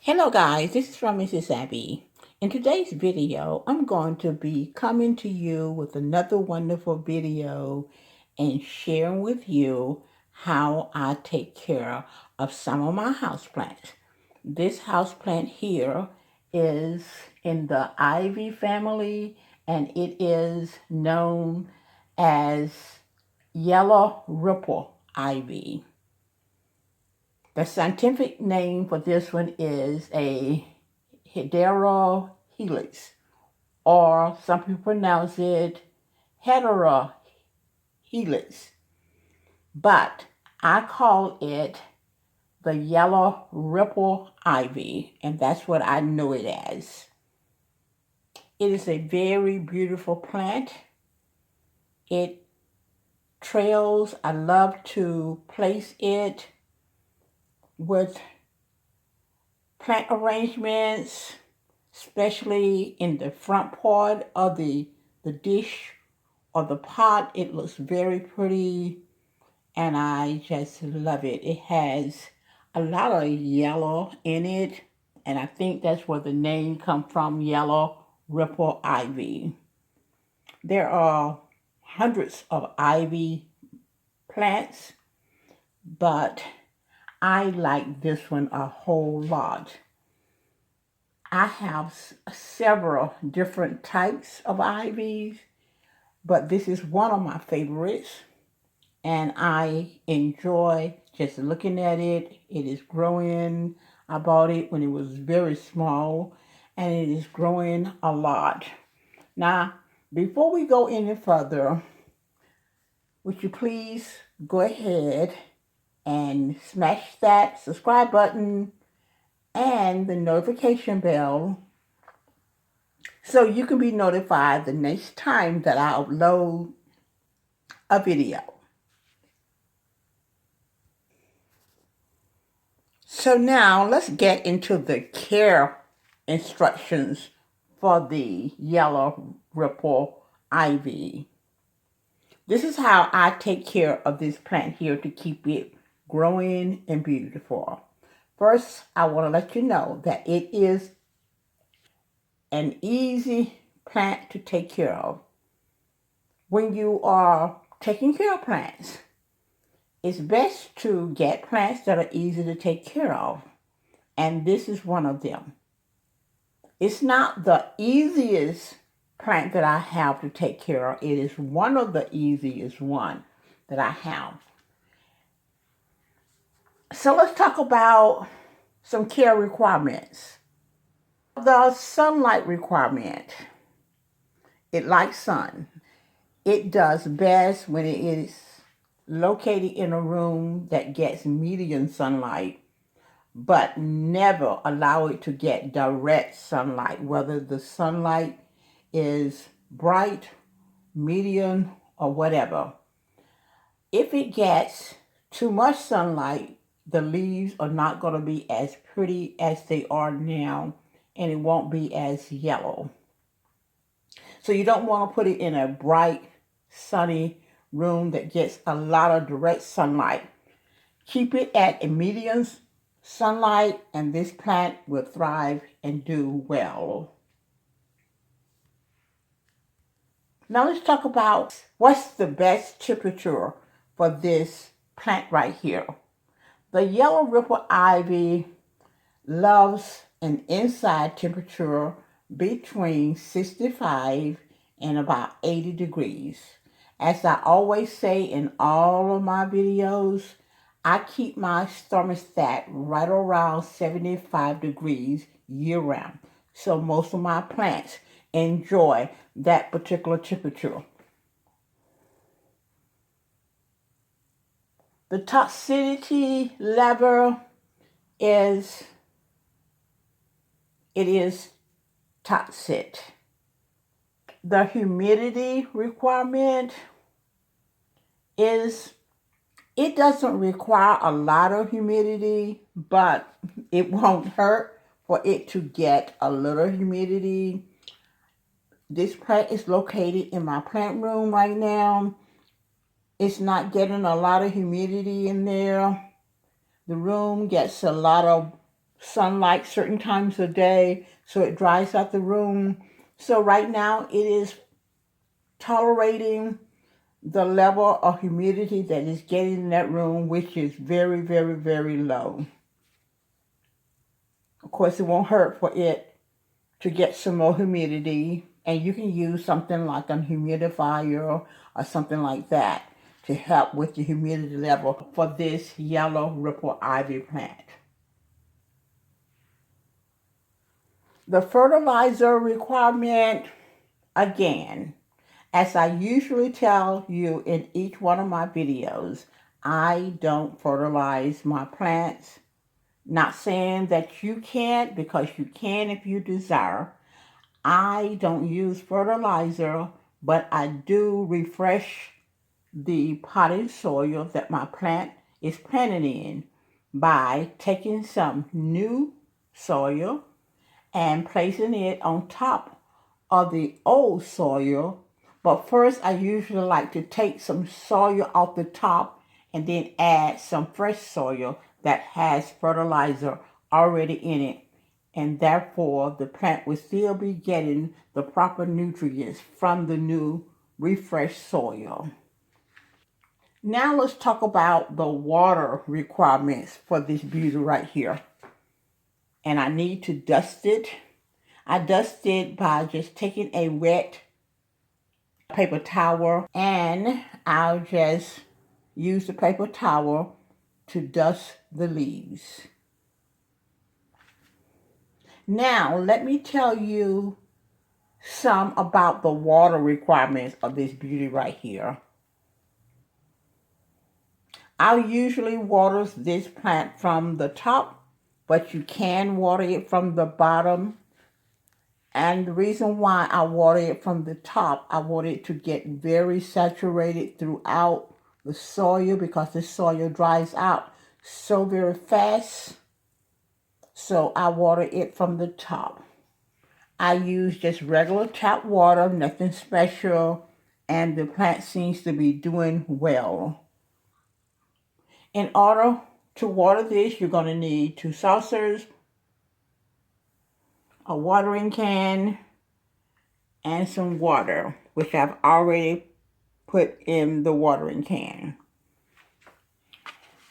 Hello guys, this is from Mrs. Abby. In today's video, I'm going to be coming to you with another wonderful video and sharing with you how I take care of some of my houseplants. This houseplant here is in the ivy family and it is known as yellow ripple ivy. The scientific name for this one is a Hedera Helix, or some people pronounce it Hedera Helix, but I call it the yellow ripple ivy, and that's what I know it as. It is a very beautiful plant. It trails. I love to place it with plant arrangements, especially in the front part of the dish or the pot. It looks very pretty and I just love it. It has a lot of yellow in it, and I think that's where the name comes from, yellow ripple ivy. There are hundreds of ivy plants, but I like this one a whole lot. I have several different types of ivies, but this is one of my favorites, and I enjoy just looking at it. It is growing. I bought it when it was very small, and it is growing a lot. Now, before we go any further, would you please go ahead and smash that subscribe button and the notification bell so you can be notified the next time that I upload a video. So now let's get into the care instructions for the yellow ripple ivy. This is how I take care of this plant here to keep it growing and beautiful. First, I want to let you know that it is an easy plant to take care of. When you are taking care of plants, it's best to get plants that are easy to take care of, and this is one of them. It's not the easiest plant that I have to take care of. It is one of the easiest one that I have. So let's talk about some care requirements. The sunlight requirement. It likes sun. It does best when it is located in a room that gets medium sunlight, but never allow it to get direct sunlight, whether the sunlight is bright, medium, or whatever. If it gets too much sunlight, the leaves are not going to be as pretty as they are now, and it won't be as yellow. So you don't want to put it in a bright, sunny room that gets a lot of direct sunlight. Keep it at a medium sunlight and this plant will thrive and do well. Now let's talk about what's the best temperature for this plant right here. The yellow ripple ivy loves an inside temperature between 65 and about 80 degrees. As I always say in all of my videos, I keep my thermostat right around 75 degrees year round. So most of my plants enjoy that particular temperature. The toxicity level is toxic. The humidity requirement is, it doesn't require a lot of humidity, but it won't hurt for it to get a little humidity. This plant is located in my plant room right now. It's not getting a lot of humidity in there. The room gets a lot of sunlight certain times of day, so it dries out the room. So right now it is tolerating the level of humidity that is getting in that room, which is very, very, very low. Of course, it won't hurt for it to get some more humidity, and you can use something like a humidifier or something like that to help with the humidity level for this yellow ripple ivy plant. The fertilizer requirement, again, as I usually tell you in each one of my videos, I don't fertilize my plants. Not saying that you can't, because you can if you desire. I don't use fertilizer, but I do refresh the potted soil that my plant is planted in by taking some new soil and placing it on top of the old soil. But first, I usually like to take some soil off the top and then add some fresh soil that has fertilizer already in it. And therefore, the plant will still be getting the proper nutrients from the new refreshed soil. Now let's talk about the water requirements for this beauty right here. And I need to dust it. I dust it by just taking a wet paper towel, and I'll just use the paper towel to dust the leaves. Now, let me tell you some about the water requirements of this beauty right here. I usually water this plant from the top, but you can water it from the bottom. And the reason why I water it from the top, I want it to get very saturated throughout the soil, because the soil dries out so very fast. So I water it from the top. I use just regular tap water, nothing special, and the plant seems to be doing well. In order to water this, you're going to need 2 saucers, a watering can, and some water, which I've already put in the watering can.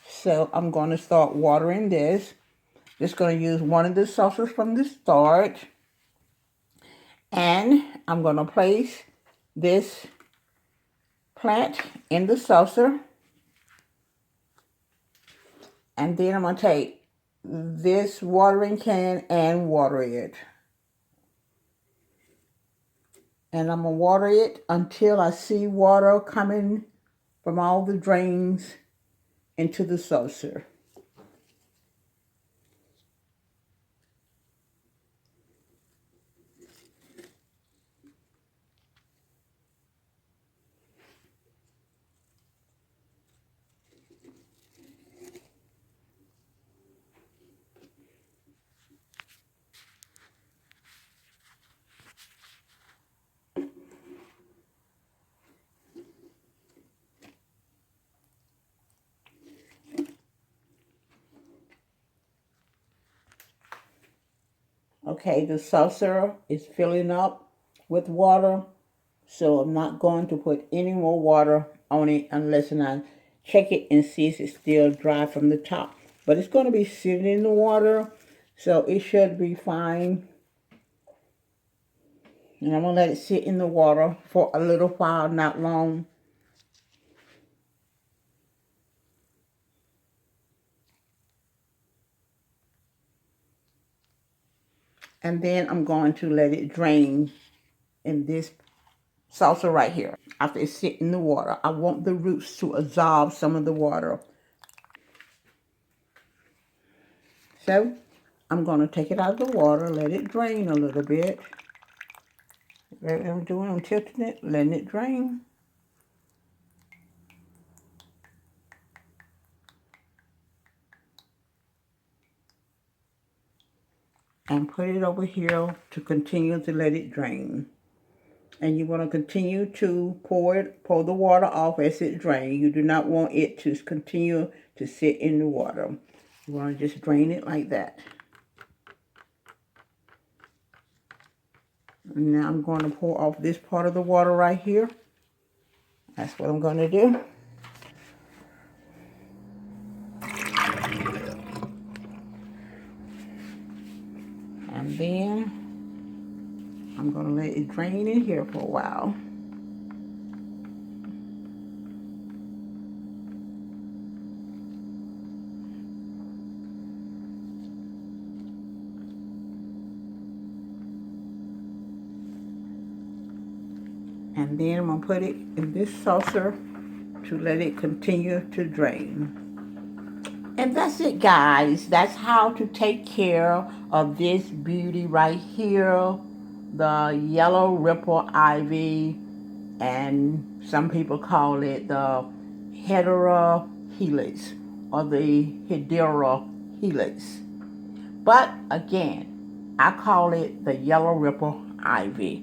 So I'm going to start watering this. Just going to use one of the saucers from the start. And I'm going to place this plant in the saucer. And then I'm going to take this watering can and water it. And I'm going to water it until I see water coming from all the drains into the saucer. Okay, the saucer is filling up with water, so I'm not going to put any more water on it unless I check it and see if it's still dry from the top. But it's going to be sitting in the water, so it should be fine. And I'm going to let it sit in the water for a little while, not long. And then I'm going to let it drain in this saucer right here. After it sits in the water, I want the roots to absorb some of the water. So I'm going to take it out of the water, let it drain a little bit. What I'm doing, I'm tilting it, letting it drain. And put it over here to continue to let it drain. And you want to continue to pour the water off as it drains. You do not want it to continue to sit in the water. You want to just drain it like that. And now I'm going to pour off this part of the water right here. That's what I'm going to do. And then I'm going to let it drain in here for a while. And then I'm going to put it in this saucer to let it continue to drain. And that's it, guys. That's how to take care of this beauty right here, the yellow ripple ivy, and some people call it the Hedera Helix or the Hedera Helix. But again, I call it the yellow ripple ivy,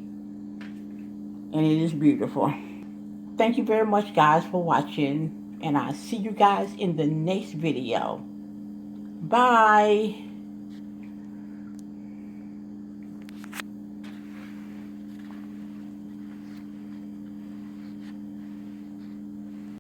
and it is beautiful. Thank you very much, guys, for watching, and I'll see you guys in the next video. Bye.